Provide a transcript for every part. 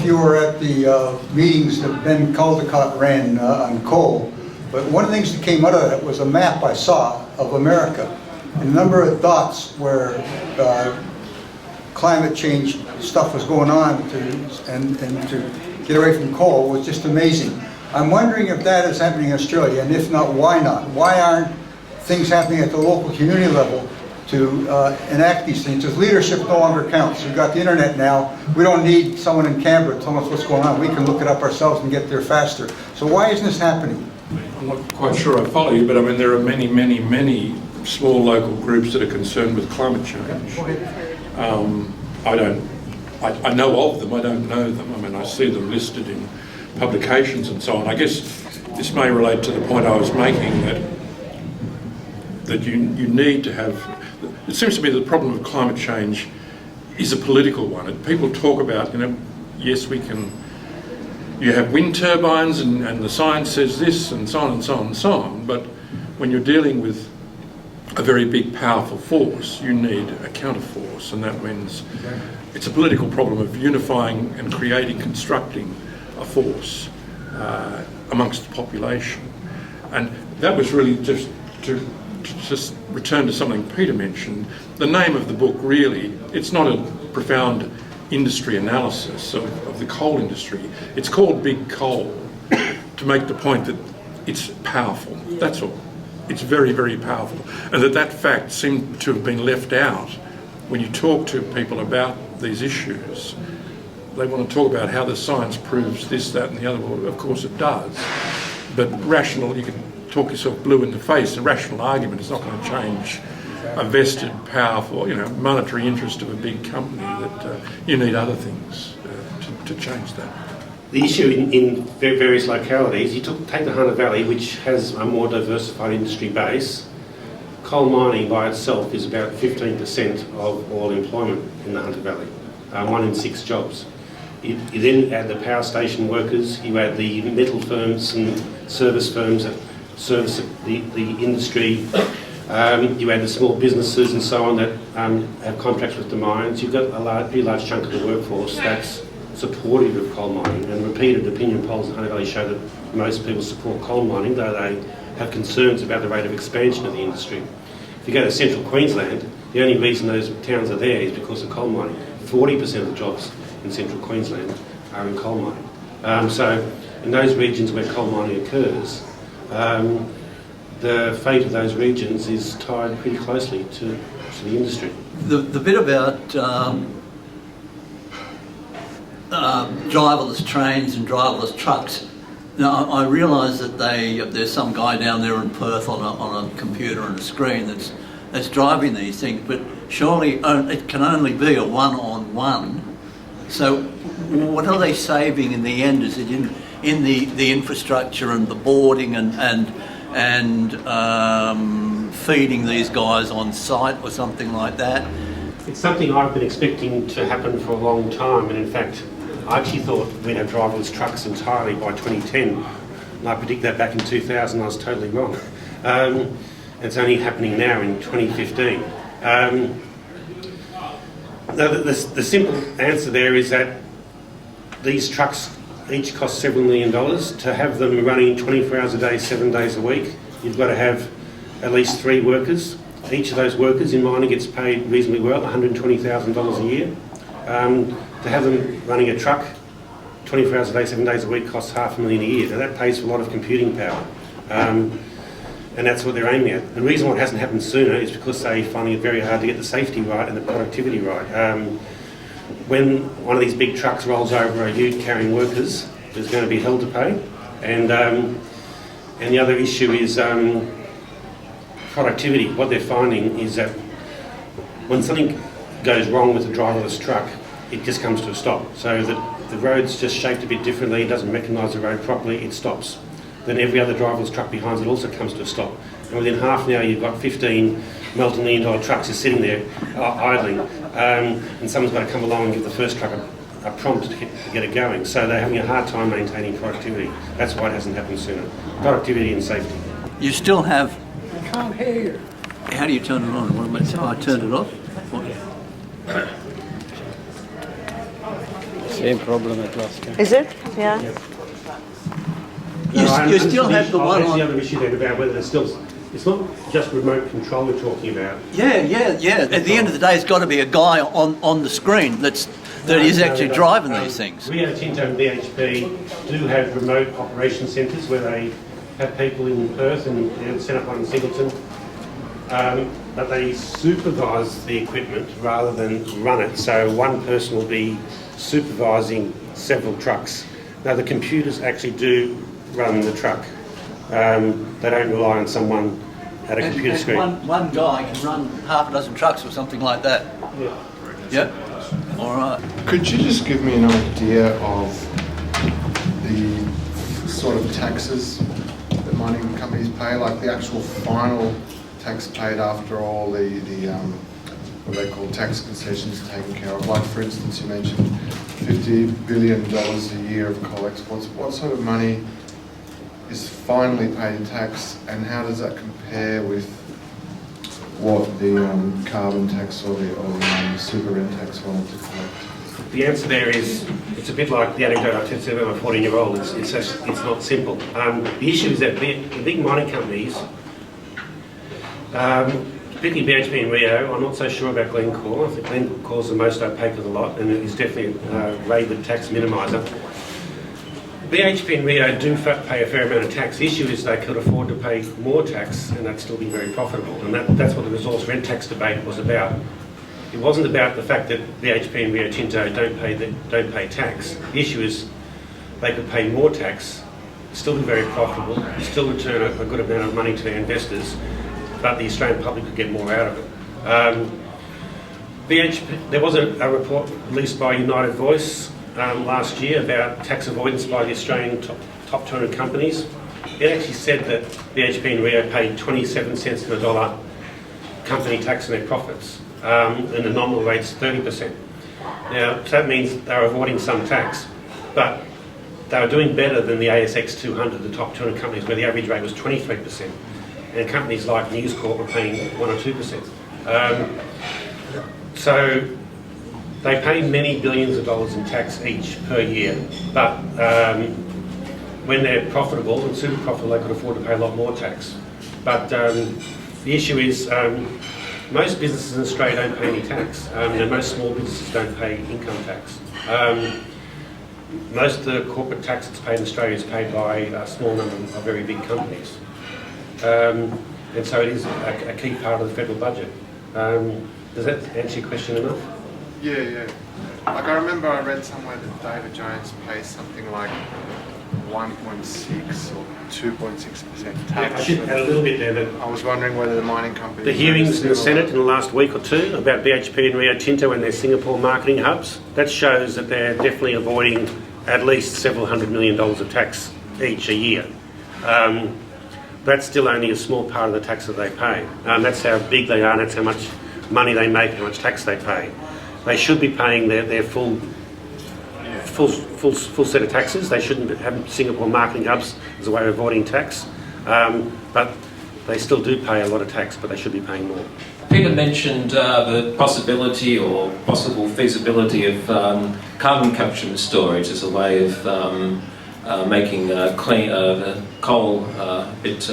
if you were at the meetings that Ben Caldecott ran on coal, but one of the things that came out of that was a map I saw of America, and a number of dots where climate change stuff was going on and to get away from coal was just amazing. I'm wondering if that is happening in Australia, and if not, why not? Why aren't things happening at the local community level to enact these things? Because leadership no longer counts. We've got the internet now. We don't need someone in Canberra telling us what's going on. We can look it up ourselves and get there faster. So why isn't this happening? I'm not quite sure I follow you, but I mean there are many, many, many small local groups that are concerned with climate change. I know of them, I don't know them. I mean, I see them listed in publications and so on. I guess this may relate to the point I was making that you need to have. It seems to me that the problem of climate change is a political one. And people talk about, yes, we can. You have wind turbines, and the science says this, and so on and so on and so on. But when you're dealing with a very big, powerful force, you need a counterforce, and that means it's a political problem of unifying and creating, constructing a force amongst the population. And that was really just to return to something Peter mentioned. The name of the book really, it's not a profound industry analysis of the coal industry. It's called Big Coal to make the point that it's powerful, that's all. It's very, very powerful. And that fact seemed to have been left out when you talk to people about these issues. They want to talk about how the science proves this, that and the other. Well, of course it does. But rational, you can talk yourself blue in the face. A rational argument is not going to change a vested, powerful, monetary interest of a big company. That you need other things to change that. The issue in various localities, take the Hunter Valley, which has a more diversified industry base. Coal mining by itself is about 15% of all employment in the Hunter Valley, 1 in 6 jobs. You then add the power station workers, you add the metal firms and service firms that service the industry, you add the small businesses and so on that have contracts with the mines. You've got a pretty large chunk of the workforce that's supportive of coal mining, and repeated opinion polls in Hunter Valley show that most people support coal mining, though they have concerns about the rate of expansion of the industry. If you go to central Queensland, the only reason those towns are there is because of coal mining. 40% of the jobs in central Queensland are in coal mining. So in those regions where coal mining occurs, the fate of those regions is tied pretty closely to the industry. The bit about driverless trains and driverless trucks. Now, I realise that there's some guy down there in Perth on a computer and a screen that's driving these things, but surely it can only be a one-on-one. So what are they saving in the end? Is it in the infrastructure and the boarding and feeding these guys on site or something like that? It's something I've been expecting to happen for a long time, and in fact I actually thought we'd have driverless trucks entirely by 2010, and I predicted that back in 2000. I was totally wrong. It's only happening now in 2015. The simple answer there is that these trucks each cost $several million. To have them running 24 hours a day, 7 days a week, you've got to have at least 3 workers. Each of those workers in mining gets paid reasonably well, $120,000 a year. To have them running a truck 24 hours a day, 7 days a week costs $500,000 a year. Now that pays for a lot of computing power. And that's what they're aiming at. The reason why it hasn't happened sooner is because they're finding it very hard to get the safety right and the productivity right. When one of these big trucks rolls over a ute carrying workers, there's going to be hell to pay. And the other issue is productivity. What they're finding is that when something goes wrong with a driverless truck, it just comes to a stop. So the road's just shaped a bit differently, it doesn't recognise the road properly, it stops. Then every other driverless truck behind it also comes to a stop. And within half an hour you've got 15 multi-million-dollar trucks just sitting there idling, and someone's got to come along and give the first truck a prompt to get it going. So they're having a hard time maintaining productivity. That's why it hasn't happened sooner. Productivity and safety. You still have... I can't hear you. How do you turn it on? I turned it off? Same problem at last time. Is it? Yeah. You still have the one That's the on... other issue then about whether there's still... It's not just remote control we're talking about. Yeah. At the end of the day, it's got to be a guy on the screen that is actually driving these things. Rio Tinto and BHP do have remote operation centres where they have people in Perth and set up one in Singleton. But they supervise the equipment rather than run it. So one person will be supervising several trucks. Now the computers actually do run the truck. They don't rely on someone at a computer screen. One guy can run half a dozen trucks or something like that. Yeah. Yep. All right. Could you just give me an idea of the sort of taxes that mining companies pay, like the actual final tax paid after all the what they call tax concessions taken care of? Like, for instance, you mentioned $50 billion a year of coal exports. What sort of money is finally paid in tax, and how does that compare with what the carbon tax or the super rent tax wanted to collect? The answer there is, it's a bit like the anecdote I said about my 14-year-old. It's not simple. The issue is that the big mining companies, particularly BHP and Rio, I'm not so sure about Glencore. I think Glencore's the most opaque of the lot, and it is definitely a rated tax minimiser. BHP and Rio do pay a fair amount of tax. The issue is they could afford to pay more tax and that'd still be very profitable. And that's what the resource rent tax debate was about. It wasn't about the fact that BHP and Rio Tinto don't pay tax. The issue is they could pay more tax, still be very profitable, still return a good amount of money to their investors, but the Australian public could get more out of it. There was a report released by United Voice last year about tax avoidance by the Australian top 200 companies. It actually said that BHP and Rio paid 27 cents on the dollar company tax on their profits, and the nominal rate's 30%. Now, so that means they were avoiding some tax, but they were doing better than the ASX 200, the top 200 companies, where the average rate was 23%, and companies like News Corp were paying 1 or 2%. So they pay many billions of dollars in tax each per year, but when they're profitable and super profitable, they could afford to pay a lot more tax. But the issue is most businesses in Australia don't pay any tax, and most small businesses don't pay income tax. Most of the corporate tax that's paid in Australia is paid by a small number of very big companies. And so it is a key part of the federal budget. Does that answer your question enough? Yeah. Like, I remember I read somewhere that David Jones pays something like 1.6 or 2.6% tax. Yeah, I should add a little bit there that I was wondering whether the mining companies... the hearings in the Senate in the last week or two about BHP and Rio Tinto and their Singapore marketing hubs, that shows that they're definitely avoiding at least several $100 million of tax each a year. That's still only a small part of the tax that they pay. That's how big they are, and that's how much money they make, how much tax they pay. They should be paying their full set of taxes. They shouldn't have Singapore marketing hubs as a way of avoiding tax. But they still do pay a lot of tax, but they should be paying more. Peter mentioned the possibility or possible feasibility of carbon capture and storage as a way of making the coal a bit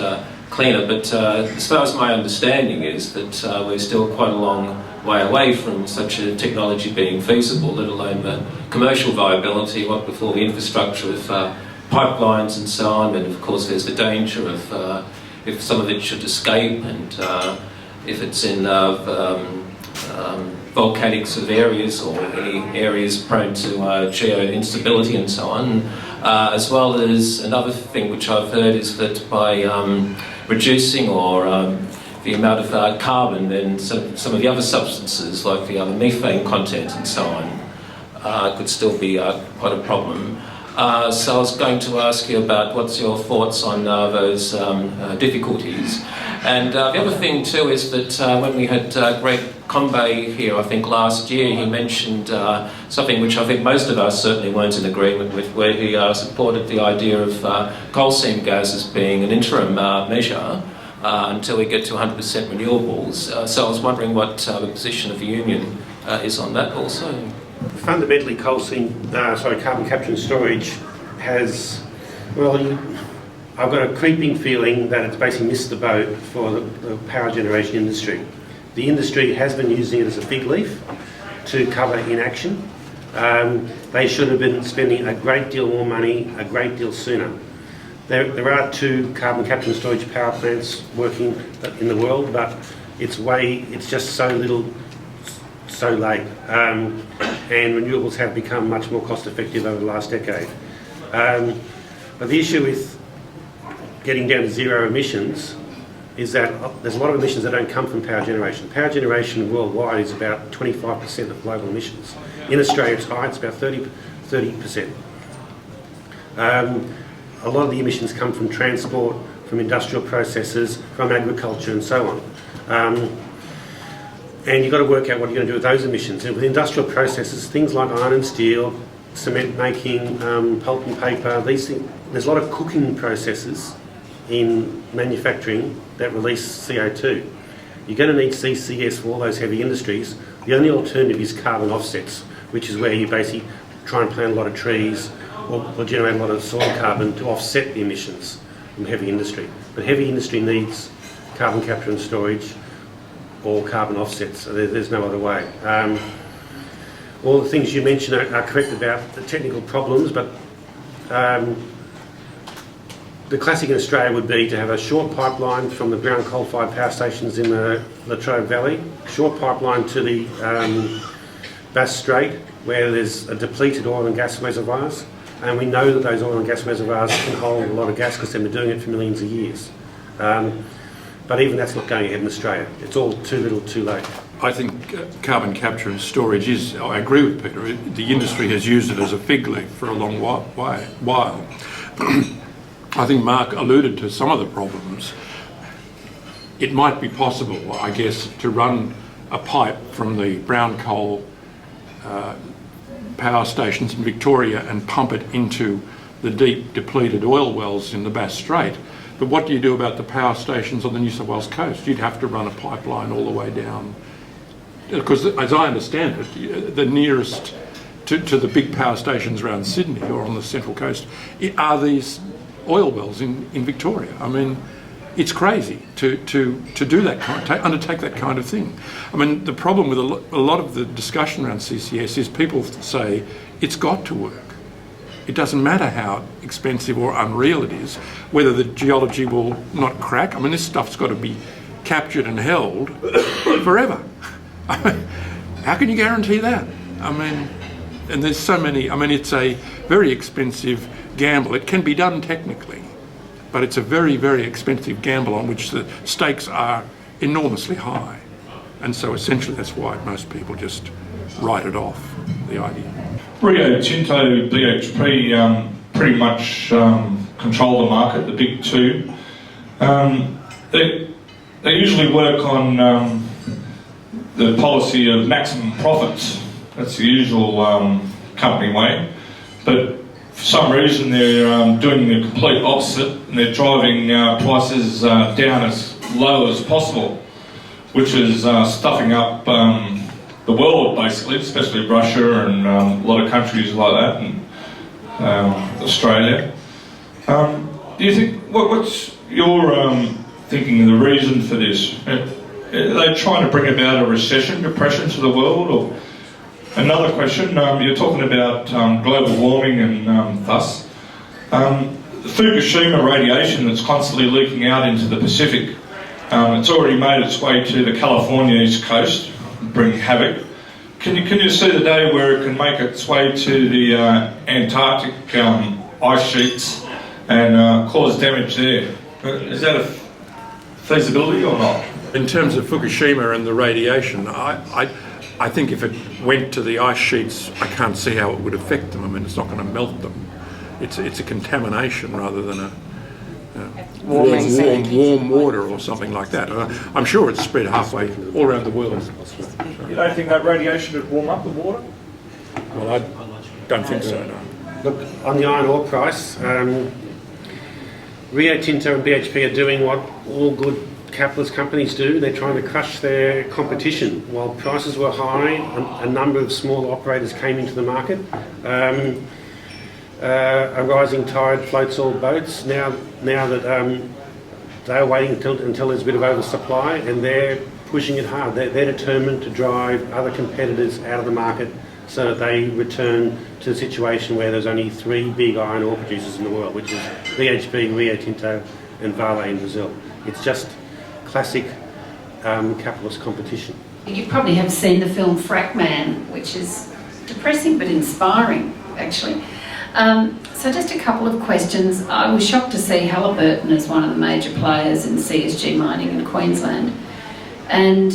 cleaner. But as far as my understanding is that we're still quite a long way away from such a technology being feasible, let alone the commercial viability, what before the infrastructure of pipelines and so on. And of course there's the danger of if some of it should escape, and if it's in volcanic sort of areas or any areas prone to geo instability and so on. As well as another thing which I've heard is that by reducing or the amount of carbon, then some of the other substances like the other methane content and so on could still be quite a problem. So I was going to ask you about what's your thoughts on those difficulties. And the other thing too is that when we had Greg Combay here, I think last year, he mentioned something which I think most of us certainly weren't in agreement with, where he supported the idea of coal seam gas as being an interim measure until we get to 100% renewables. So I was wondering what the position of the union is on that also. Fundamentally, carbon capture and storage has, I've got a creeping feeling that it's basically missed the boat for the power generation industry. The industry has been using it as a fig leaf to cover inaction. They should have been spending a great deal more money a great deal sooner. There are 2 carbon capture and storage power plants working in the world, but it's just so little, so late. And renewables have become much more cost effective over the last decade. But the issue with getting down to zero emissions is that there's a lot of emissions that don't come from power generation. Power generation worldwide is about 25% of global emissions. In Australia it's high, it's about 30%. A lot of the emissions come from transport, from industrial processes, from agriculture and so on. And you've got to work out what you're going to do with those emissions. And with industrial processes, things like iron and steel, cement making, pulp and paper, these things, there's a lot of cooking processes in manufacturing that release CO2. You're going to need CCS for all those heavy industries. The only alternative is carbon offsets, which is where you basically try and plant a lot of trees or generate a lot of soil carbon to offset the emissions from heavy industry. But heavy industry needs carbon capture and storage or carbon offsets, so there's no other way. All the things you mentioned are correct about the technical problems, but the classic in Australia would be to have a short pipeline from the brown coal-fired power stations in the Latrobe Valley, short pipeline to the Bass Strait, where there's a depleted oil and gas reservoirs, and we know that those oil and gas reservoirs can hold a lot of gas because they've been doing it for millions of years. But even that's not going ahead in Australia. It's all too little, too late. I think carbon capture and storage is, I agree with Peter, the industry has used it as a fig leaf for a long while. I think Mark alluded to some of the problems. It might be possible, I guess, to run a pipe from the brown coal power stations in Victoria and pump it into the deep depleted oil wells in the Bass Strait. But what do you do about the power stations on the New South Wales coast? You'd have to run a pipeline all the way down. Because as I understand it, the nearest to the big power stations around Sydney or on the Central Coast are these oil wells in Victoria. I mean, it's crazy to do that undertake that kind of thing. I mean, the problem with a lot of the discussion around CCS is people say it's got to work. It doesn't matter how expensive or unreal it is, whether the geology will not crack. I mean, this stuff's got to be captured and held forever. I mean, how can you guarantee that? I mean, and there's so many, I mean, it's a very expensive gamble. It can be done technically, but it's a very, very expensive gamble on which the stakes are enormously high. And so essentially that's why most people just write it off, the idea. Rio Tinto, BHP pretty much control the market, the big 2. They usually work on the policy of maximum profits. That's the usual company way. But for some reason they're doing the complete opposite, and they're driving prices down as low as possible, which is stuffing up the world basically, especially Russia and a lot of countries like that, and Australia. Do you think, what's your thinking of the reason for this? Are they trying to bring about a recession, depression to the world? Or another question, you're talking about global warming and thus. Fukushima radiation that's constantly leaking out into the Pacific, it's already made its way to the California East Coast, bring havoc. Can you see the day where it can make its way to the Antarctic ice sheets and cause damage there? Is that a feasibility or not? In terms of Fukushima and the radiation, I think if it went to the ice sheets, I can't see how it would affect them. I mean, it's not going to melt them. It's a contamination rather than a warm water or something like that. I'm sure it's spread halfway all around the world. You don't think that radiation would warm up the water? Well, I don't think so, no. Look, on the iron ore price, Rio Tinto and BHP are doing what all good capitalist companies do. They're trying to crush their competition. While prices were high, a number of small operators came into the market. A rising tide floats all boats. Now that they're waiting until there's a bit of oversupply, and they're pushing it hard. They're determined to drive other competitors out of the market so that they return to the situation where there's only 3 big iron ore producers in the world, which is BHP, Rio Tinto and Vale in Brazil. It's just classic capitalist competition. You probably have seen the film Frack Man, which is depressing but inspiring, actually. So just a couple of questions. I was shocked to see Halliburton as one of the major players in CSG mining in Queensland. And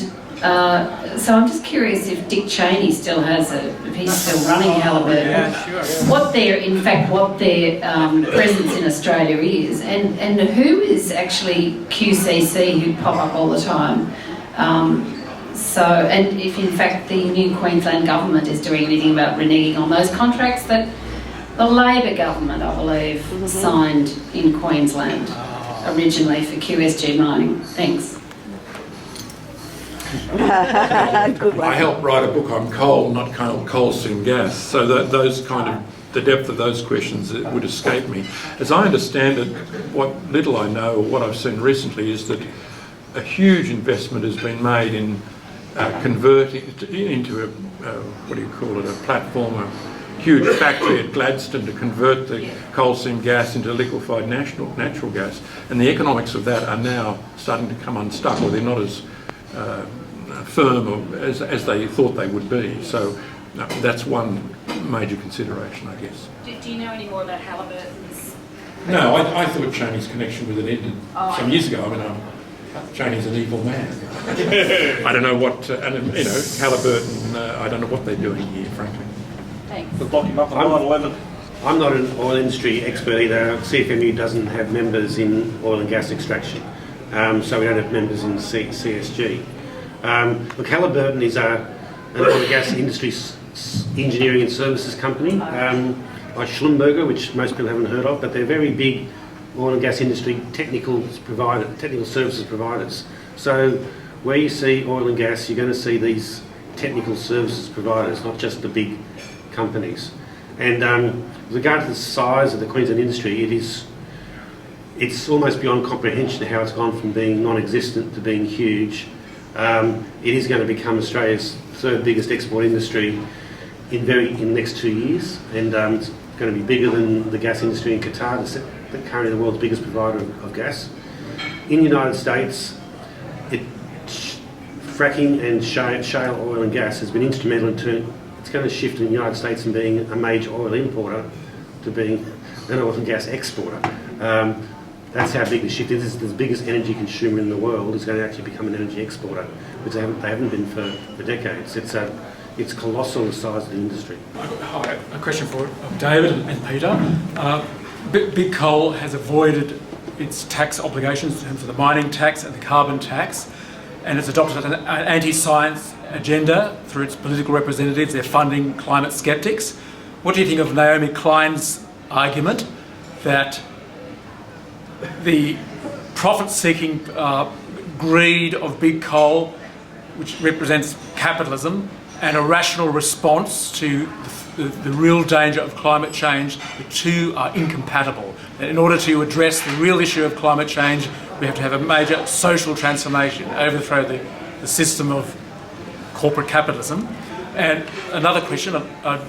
so I'm just curious if Dick Cheney still has if he's still running Halliburton. Yeah, sure. What their presence in Australia is, and who is actually QCC who pop up all the time. And if in fact the new Queensland government is doing anything about reneging on those contracts that the Labor government, I believe, signed in Queensland originally for QSG mining. Thanks. I helped write a book on coal, not coal seam gas, so that the depth of those questions would escape me. As I understand it, what little I know, or what I've seen recently, is that a huge investment has been made in converting into a platform, a huge factory at Gladstone to convert the coal seam gas into liquefied natural gas, and the economics of that are now starting to come unstuck, or they're not as firm as they thought they would be. So that's one major consideration, I guess. Do you know any more about Halliburton's? No, I thought Cheney's connection with it ended some years ago. I mean, Cheney's an evil man. I don't know what, Halliburton, I don't know what they're doing here, frankly. Thanks. We'll lock him up on 9/11. I'm not an oil industry expert either. CFMU doesn't have members in oil and gas extraction, so we don't have members in CSG. Look, Halliburton is an oil and gas industry engineering and services company, like Schlumberger, which most people haven't heard of, but they're very big oil and gas industry technical services providers. So where you see oil and gas, you're going to see these technical services providers, not just the big companies. And with regard to the size of the Queensland industry, it's almost beyond comprehension how it's gone from being non-existent to being huge. It is going to become Australia's 3rd biggest export industry in the next 2 years, and it's going to be bigger than the gas industry in Qatar, currently the world's biggest provider of gas. In the United States, fracking and shale oil and gas has been instrumental in it's going to shift in the United States from being a major oil importer to being an oil and gas exporter. That's how big the shift is. It's the biggest energy consumer in the world is going to actually become an energy exporter, which they haven't been for decades. It's colossal, the size of the industry. Hi, a question for David and Peter. Big Coal has avoided its tax obligations in terms of the mining tax and the carbon tax, and it's adopted an anti-science agenda through its political representatives. They're funding climate skeptics. What do you think of Naomi Klein's argument that the profit-seeking greed of Big Coal, which represents capitalism, and a rational response to the real danger of climate change, the two are incompatible? And in order to address the real issue of climate change, we have to have a major social transformation, overthrow the system of corporate capitalism. And another question,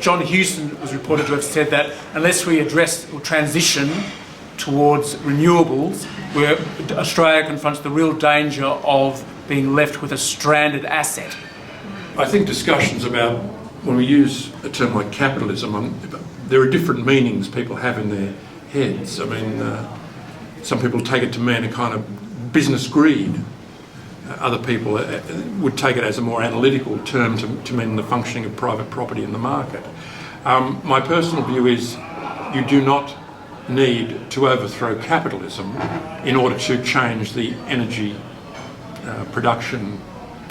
John Hewson was reported to have said that unless we address or transition towards renewables, where Australia confronts the real danger of being left with a stranded asset. I think discussions about, when we use a term like capitalism, there are different meanings people have in their heads. I mean, some people take it to mean a kind of business greed. Other people would take it as a more analytical term to mean the functioning of private property in the market. My personal view is you do not need to overthrow capitalism in order to change the energy production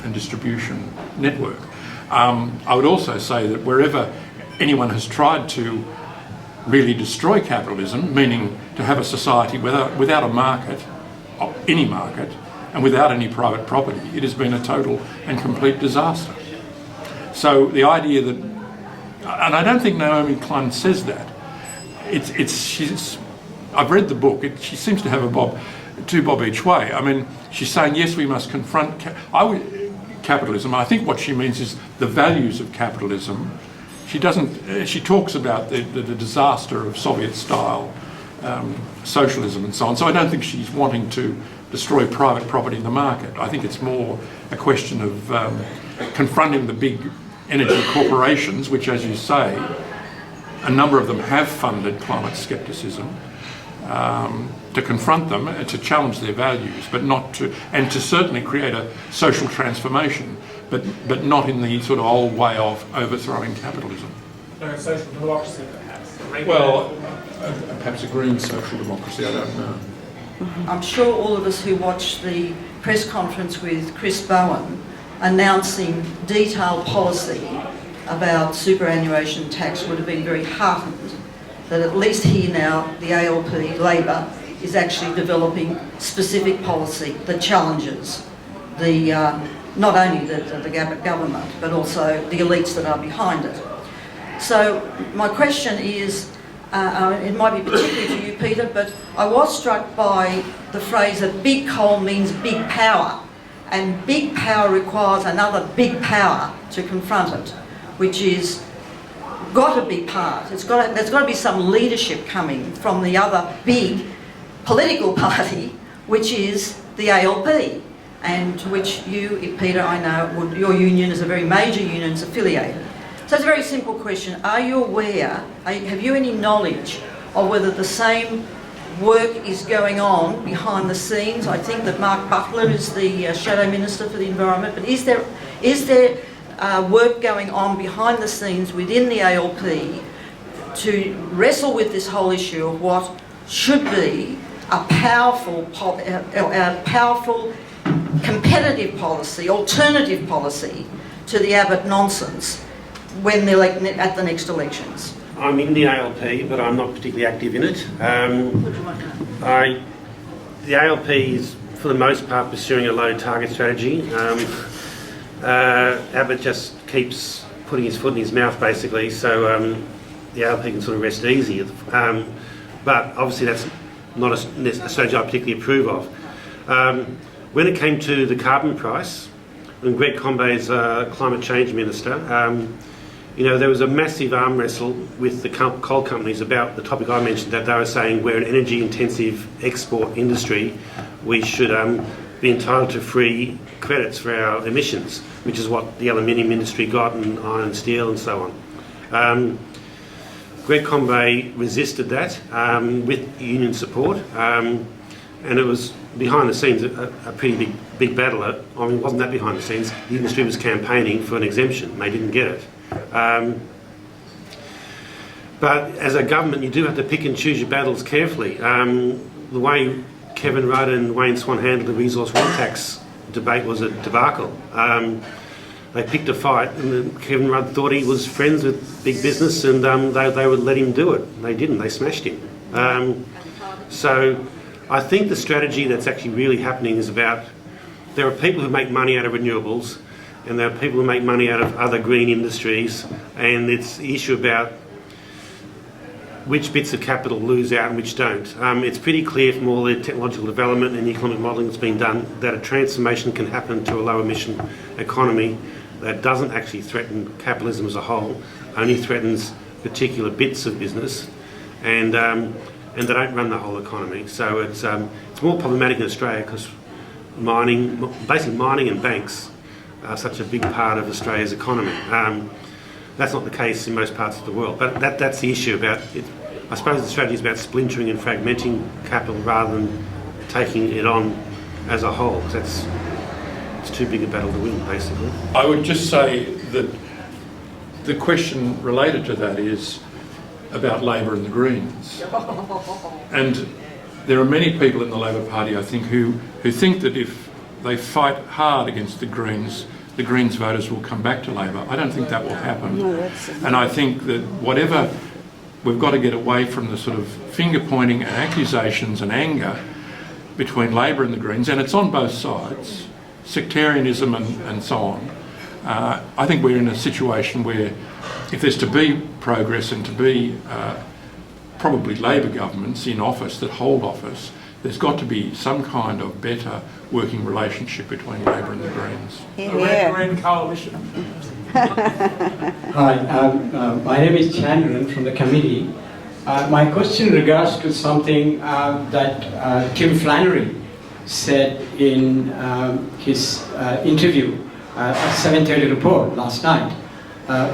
and distribution network. I would also say that wherever anyone has tried to really destroy capitalism, meaning to have a society without a market, any market, and without any private property, it has been a total and complete disaster. So the idea that, and I don't think Naomi Klein says that. I've read the book. She seems to have two bob each way. I mean, she's saying yes, we must confront capitalism. I think what she means is the values of capitalism. She doesn't. She talks about the disaster of Soviet-style socialism and so on. So I don't think she's wanting to destroy private property in the market. I think it's more a question of confronting the big energy corporations, which, as you say, a number of them have funded climate scepticism, to confront them, to challenge their values, but not to, and to certainly create a social transformation, but not in the sort of old way of overthrowing capitalism. No, social democracy, perhaps. Well, perhaps a green social democracy, I don't know. I'm sure all of us who watched the press conference with Chris Bowen announcing detailed policy about superannuation tax would have been very heartened that at least here now, the ALP, Labor, is actually developing specific policy that challenges the, not only the government, but also the elites that are behind it. So my question is, it might be particularly to you, Peter, but I was struck by the phrase that big coal means big power, and big power requires another big power to confront it, which is got to be part. There's got to be some leadership coming from the other big political party, which is the ALP, and to which you, Peter, I know, your union is a very major union, is affiliated. So it's a very simple question. Are you aware, have you any knowledge of whether the same work is going on behind the scenes? I think that Mark Butler is the Shadow Minister for the Environment, but is there work going on behind the scenes within the ALP to wrestle with this whole issue of what should be a powerful competitive policy, alternative policy to the Abbott nonsense when they're at the next elections? I'm in the ALP, but I'm not particularly active in it. The ALP is, for the most part, pursuing a low target strategy. Abbott just keeps putting his foot in his mouth, basically, so the ALP can sort of rest easy. But obviously that's not a strategy I particularly approve of. When it came to the carbon price, and Greg Combes, Climate Change Minister, there was a massive arm wrestle with the coal companies about the topic I mentioned, that they were saying we're an energy-intensive export industry, we should be entitled to free credits for our emissions, which is what the aluminium industry got, and iron and steel and so on. Greg Combes resisted that with union support, and it was behind the scenes a pretty big battle. I mean, it wasn't that behind the scenes. The industry was campaigning for an exemption, and they didn't get it. But as a government, you do have to pick and choose your battles carefully. The way Kevin Rudd and Wayne Swan handled the resource rent tax debate was a debacle. They picked a fight, and Kevin Rudd thought he was friends with big business, and they would let him do it. They didn't. They smashed him. So I think the strategy that's actually really happening is about, there are people who make money out of renewables, and there are people who make money out of other green industries, and it's the issue about which bits of capital lose out and which don't. It's pretty clear from all the technological development and economic modelling that's been done that a transformation can happen to a low emission economy that doesn't actually threaten capitalism as a whole, only threatens particular bits of business, and they don't run the whole economy. So it's more problematic in Australia because basically mining and banks are such a big part of Australia's economy. That's not the case in most parts of the world, but that's the issue about it. I suppose the strategy is about splintering and fragmenting capital rather than taking it on as a whole. It's too big a battle to win, basically. I would just say that the question related to that is about Labor and the Greens. And there are many people in the Labor Party, I think, who think that if they fight hard against the Greens voters will come back to Labor. I don't think that will happen. And I think that whatever, we've got to get away from the sort of finger pointing and accusations and anger between Labor and the Greens, and it's on both sides, sectarianism and so on. I think we're in a situation where if there's to be progress and to be probably Labor governments in office that hold office, there's got to be some kind of better working relationship between Labor and the Greens. The Red Green Coalition. Hi, my name is Chandran from the committee. My question regards to something that Tim Flannery said in his interview at 7:30 report last night.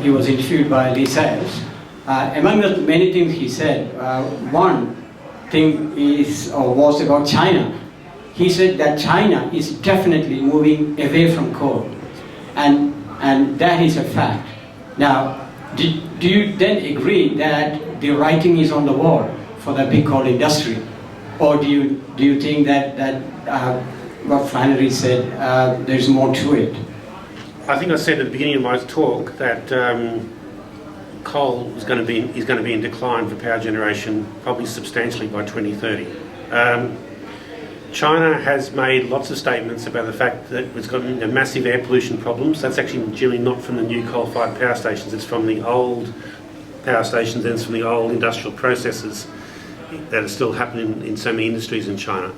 He was interviewed by Lee Sayles. Among the many things he said, one thing was about China. He said that China is definitely moving away from coal, and that is a fact. Now, do you then agree that the writing is on the wall for the big coal industry, or do you think that what Flannery said there's more to it? I think I said at the beginning of my talk that coal is going to be in decline for power generation probably substantially by 2030. China has made lots of statements about the fact that it's got massive air pollution problems. That's actually generally not from the new coal-fired power stations, it's from the old power stations and it's from the old industrial processes that are still happening in so many industries in China.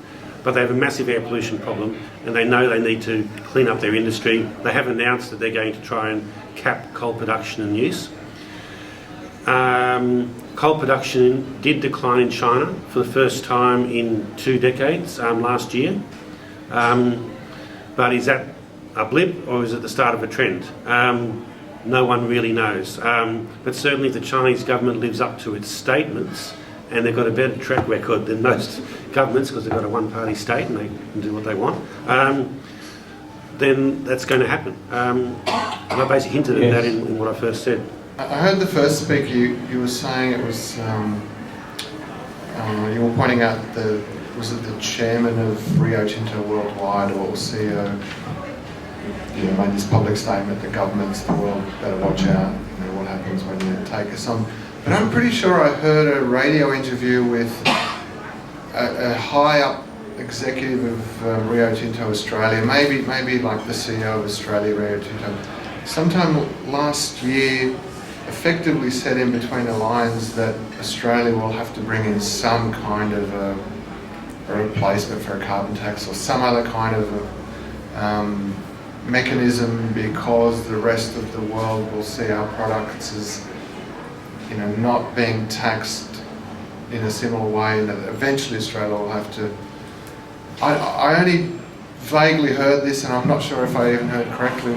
But they have a massive air pollution problem and they know they need to clean up their industry. They have announced that they're going to try and cap coal production and use. Coal production did decline in China for the first time in 2 decades last year. But is that a blip or is it the start of a trend? No one really knows. But certainly if the Chinese government lives up to its statements, and they've got a better track record than most governments because they've got a one-party state and they can do what they want, then that's going to happen. And I basically hinted at that in what I first said. I heard the first speaker, you were saying it was, you were pointing out was it the chairman of Rio Tinto Worldwide or CEO, made this public statement that governments the world better watch out, what happens when you take us on. But I'm pretty sure I heard a radio interview with a high up executive of Rio Tinto Australia, maybe like the CEO of Australia Rio Tinto, sometime last year, effectively said in between the lines that Australia will have to bring in some kind of a replacement for a carbon tax or some other kind of mechanism because the rest of the world will see our products as not being taxed in a similar way, and that eventually Australia will have to. I only vaguely heard this, and I'm not sure if I even heard correctly.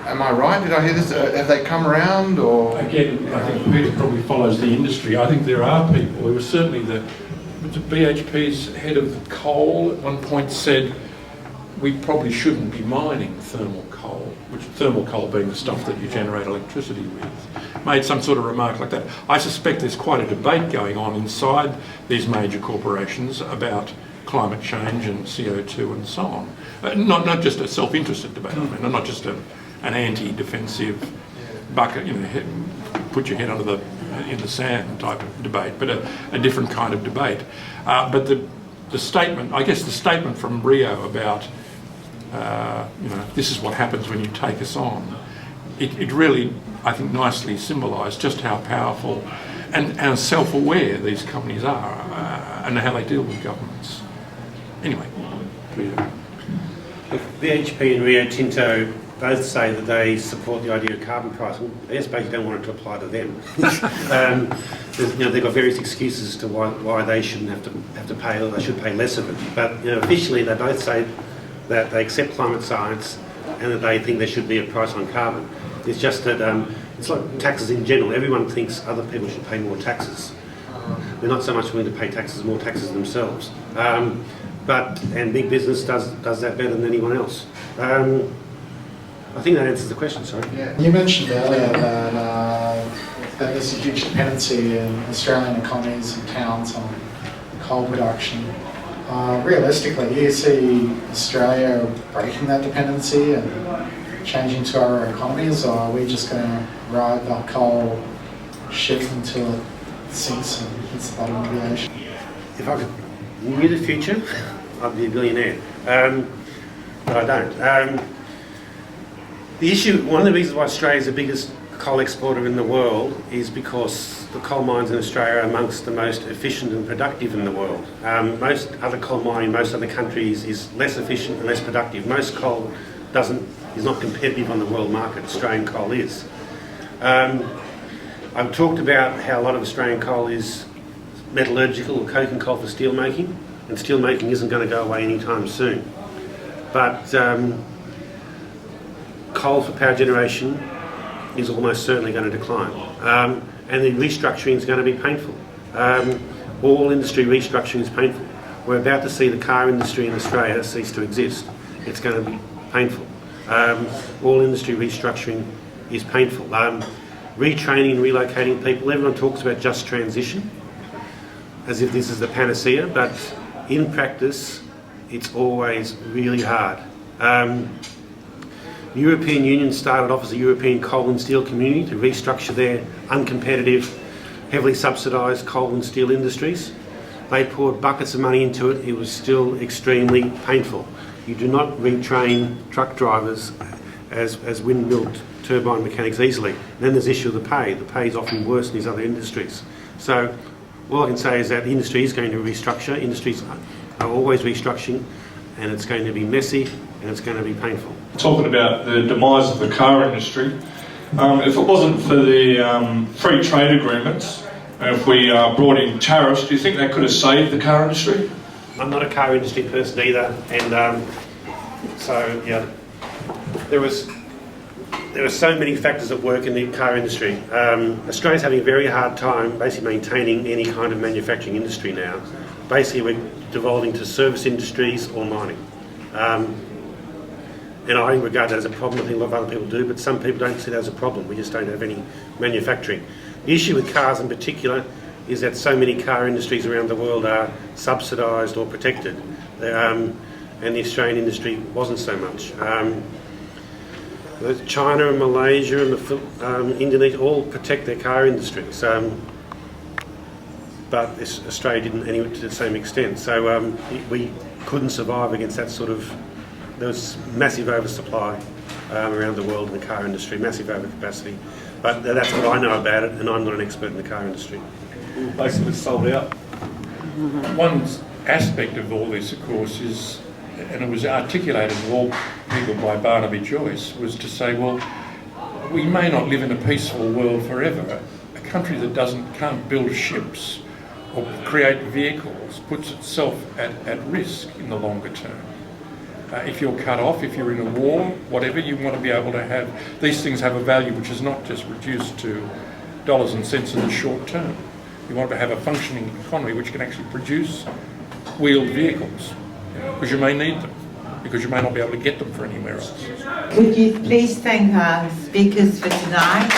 Am I right? Did I hear this? Have they come around, or? Again, I think Peter probably follows the industry. I think there are people who were certainly the BHP's head of coal at one point said we probably shouldn't be mining thermal coal, which thermal coal being the stuff that you generate electricity with, made some sort of remark like that. I suspect there's quite a debate going on inside these major corporations about climate change and CO2 and so on. Not just a self-interested debate, not just an anti-defensive bucket, put your head under in the sand type of debate, but a different kind of debate. But the statement, I guess the statement from Rio about this is what happens when you take us on, it really, I think, nicely symbolised just how powerful and how self-aware these companies are and how they deal with governments. Anyway, Peter. BHP and Rio Tinto both say that they support the idea of carbon pricing. They just basically don't want it to apply to them. They've got various excuses as to why they shouldn't have to pay, or they should pay less of it. But officially, they both say that they accept climate science and that they think there should be a price on carbon. It's just that it's like taxes in general. Everyone thinks other people should pay more taxes. They're not so much willing to pay more taxes themselves. And big business does that better than anyone else. I think that answers the question, sorry. Yeah. You mentioned earlier that there's a huge dependency in Australian economies and towns on coal production. Realistically, do you see Australia breaking that dependency and changing to other economies, or are we just going to ride the coal ship until it sinks and hits the bottom of the ocean? If I could knew the future, I'd be a billionaire. But I don't. The issue, one of the reasons why Australia is the biggest coal exporter in the world is because the coal mines in Australia are amongst the most efficient and productive in the world. Most other coal mining in most other countries is less efficient and less productive. Most coal is not competitive on the world market. Australian coal is. I've talked about how a lot of Australian coal is metallurgical or coking coal for steel making, and steel making isn't going to go away anytime soon. But coal for power generation is almost certainly going to decline, and the restructuring is going to be painful. All industry restructuring is painful. We're about to see the car industry in Australia cease to exist. It's going to be painful. All industry restructuring is painful. Retraining and relocating people, everyone talks about just transition as if this is the panacea, but in practice it's always really hard. The European Union started off as a European coal and steel community to restructure their uncompetitive, heavily subsidised coal and steel industries. They poured buckets of money into it. It was still extremely painful. You do not retrain truck drivers as windmill turbine mechanics easily. And then there's the issue of the pay. The pay is often worse in these other industries. So all I can say is that the industry is going to restructure. Industries are always restructuring, and it's going to be messy and it's going to be painful. Talking about the demise of the car industry, if it wasn't for the free trade agreements, and if we brought in tariffs, do you think that could have saved the car industry? I'm not a car industry person either, and so yeah, there are so many factors at work in the car industry. Australia's having a very hard time basically maintaining any kind of manufacturing industry now. Basically, we're devolving to service industries or mining. And I regard that as a problem. I think a lot of other people do, but some people don't see that as a problem. We just don't have any manufacturing. The issue with cars in particular is that so many car industries around the world are subsidised or protected, and the Australian industry wasn't so much. China and Malaysia and Indonesia all protect their car industries, but Australia didn't anyway to the same extent. So we couldn't survive against that sort of. There was massive oversupply around the world in the car industry, massive overcapacity. But that's what I know about it, and I'm not an expert in the car industry. Basically sold out. One aspect of all this, of course, is, and it was articulated to all people by Barnaby Joyce, was to say, well, we may not live in a peaceful world forever. A country that can't build ships or create vehicles puts itself at risk in the longer term. If you're cut off, if you're in a war, whatever, you want to be able to have, these things have a value which is not just reduced to dollars and cents in the short term. You want to have a functioning economy which can actually produce wheeled vehicles, because you may need them, because you may not be able to get them for anywhere else. Could you please thank our speakers for tonight?